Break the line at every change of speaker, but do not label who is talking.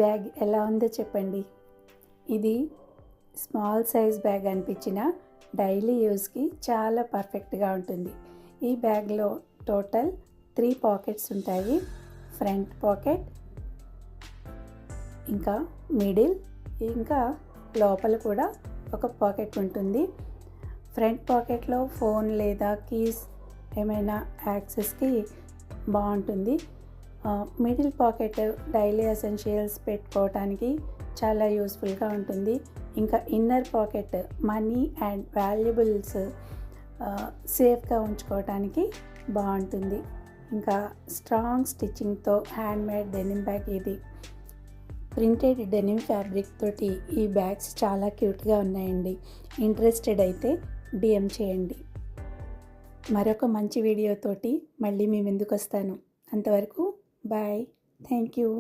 Bag ఎలా ఉందో చెప్పండి. ఇది స్మాల్ సైజ్ బ్యాగ్ అనిపించిన డైలీ యూస్కి చాలా పర్ఫెక్ట్గా ఉంటుంది. ఈ బ్యాగ్లో టోటల్ 3 పాకెట్స్ ఉంటాయి. ఫ్రంట్ పాకెట్, ఇంకా మిడిల్, ఇంకా లోపల కూడా ఒక పాకెట్ ఉంటుంది. ఫ్రంట్ పాకెట్లో ఫోన్ లేదా కీస్ ఏమైనా యాక్సెస్కి బాగుంటుంది. మిడిల్ పాకెట్ డైలీ ఎసెన్షియల్స్ పెట్టుకోవడానికి చాలా యూస్ఫుల్గా ఉంటుంది. ఇంకా inner pocket money and valuables సేఫ్గా ఉంచుకోవడానికి బాగుంటుంది. ఇంకా స్ట్రాంగ్ స్టిచ్చింగ్తో హ్యాండ్మేడ్ డెనిమ్ బ్యాగ్ ఇది. ప్రింటెడ్ డెనిమ్ ఫ్యాబ్రిక్ తోటి ఈ బ్యాగ్స్ చాలా క్యూట్గా ఉన్నాయండి. ఇంట్రెస్టెడ్ అయితే డిఎం చేయండి. మరొక మంచి వీడియోతోటి మళ్ళీ మీ ముందుకు వస్తాను. అంతవరకు బాయ్. Thank you.